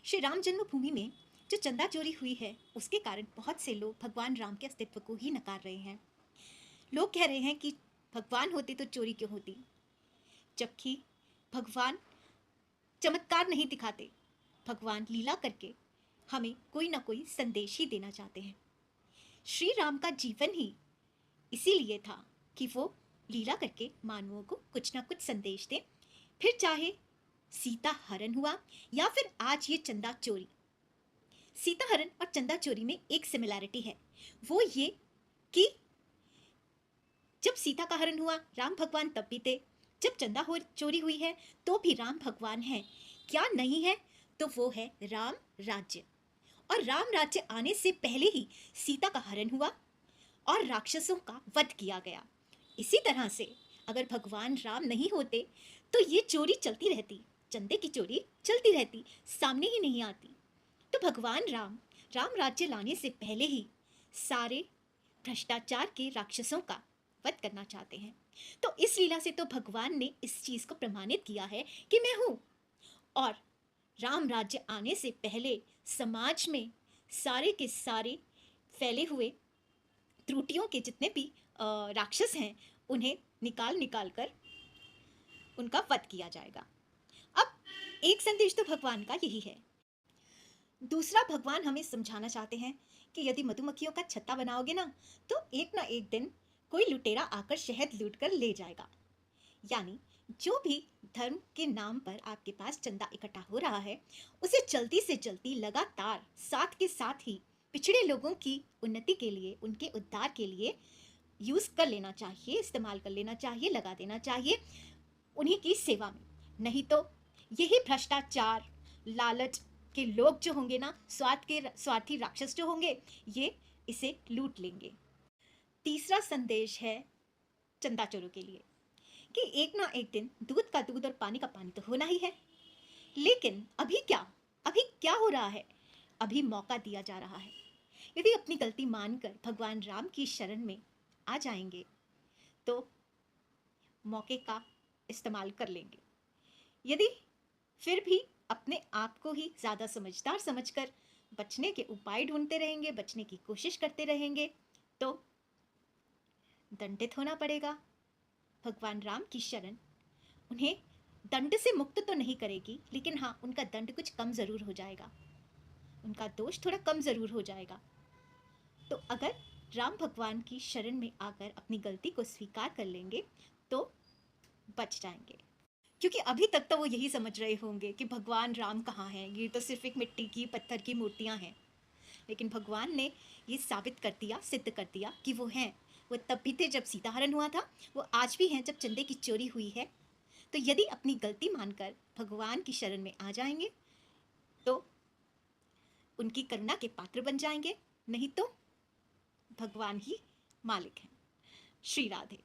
श्री राम जन्मभूमि में जो चंदा चोरी हुई है उसके कारण बहुत से लोग भगवान राम के अस्तित्व को ही नकार रहे हैं। लोग कह रहे हैं कि भगवान होते तो चोरी क्यों होती, जबकि भगवान चमत्कार नहीं दिखाते, भगवान लीला करके हमें कोई ना कोई संदेश ही देना चाहते हैं। श्री राम का जीवन ही इसीलिए था कि वो लीला करके मानवों को कुछ ना कुछ संदेश दें, फिर चाहे सीता हरण हुआ या फिर आज ये चंदा चोरी। सीता हरण और चंदा चोरी में एक सिमिलैरिटी है, वो ये कि जब सीता का हरण हुआ राम भगवान तब भी थे, जब चंदा हो चोरी हुई है तो भी राम भगवान है। क्या नहीं है तो वो है राम राज्य। और राम राज्य आने से पहले ही सीता का हरण हुआ और राक्षसों का वध किया गया। इसी तरह से अगर भगवान राम नहीं होते तो ये चोरी चलती रहती, चंदे की चोरी चलती रहती, सामने ही नहीं आती। तो भगवान राम राम राज्य लाने से पहले ही सारे भ्रष्टाचार के राक्षसों का वध करना चाहते हैं। तो इस लीला से तो भगवान ने इस चीज को प्रमाणित किया है कि मैं हूं। और राम राज्य आने से पहले समाज में सारे के सारे फैले हुए त्रुटियों के जितने भी राक्षस हैं उन्हें निकाल निकाल कर उनका वध किया जाएगा। अब एक संदेश तो भगवान का यही है। दूसरा, भगवान हमें समझाना चाहते हैं कि यदि मधुमक्खियों का छत्ता बनाओगे ना तो एक ना एक दिन कोई लुटेरा आकर शहद लूट कर ले जाएगा। यानी जो भी धर्म के नाम पर आपके पास चंदा इकट्ठा हो रहा है उसे जल्दी से जल्दी लगातार साथ के साथ ही पिछड़े लोगों की उन्नति के लिए, उनके उद्धार के लिए यूज कर लेना चाहिए, इस्तेमाल कर लेना चाहिए, लगा देना चाहिए उन्हीं की सेवा में। नहीं तो यही भ्रष्टाचार लालच के लोग जो होंगे ना, स्वार्थी राक्षस जो होंगे, ये इसे लूट लेंगे। तीसरा संदेश है चंदा चोरों के लिए कि एक ना एक दिन दूध का दूध और पानी का पानी तो होना ही है। लेकिन अभी क्या हो रहा है? अभी मौका दिया जा रहा है। यदि अपनी गलती मानकर भगवान राम की शरण में आ जाएंगे तो मौके का इस्तेमाल कर लेंगे। यदि फिर भी अपने आप को ही ज़्यादा समझदार समझकर बचने के उपाय ढूंढते रहेंगे, बचने की कोशिश करते रहेंगे, तो दंडित होना पड़ेगा। भगवान राम की शरण उन्हें दंड से मुक्त तो नहीं करेगी, लेकिन हाँ, उनका दंड कुछ कम ज़रूर हो जाएगा, उनका दोष थोड़ा कम ज़रूर हो जाएगा। तो अगर राम भगवान की शरण में आकर अपनी गलती को स्वीकार कर लेंगे तो बच जाएंगे। क्योंकि अभी तक तो वो यही समझ रहे होंगे कि भगवान राम कहाँ हैं, ये तो सिर्फ एक मिट्टी की पत्थर की मूर्तियाँ हैं। लेकिन भगवान ने ये साबित कर दिया, सिद्ध कर दिया कि वो हैं। वो तब भी थे जब सीता हरण हुआ था, वो आज भी हैं जब चंदे की चोरी हुई है। तो यदि अपनी गलती मानकर भगवान की शरण में आ जाएंगे तो उनकी करुणा के पात्र बन जाएंगे, नहीं तो भगवान ही मालिक हैं। श्री राधे।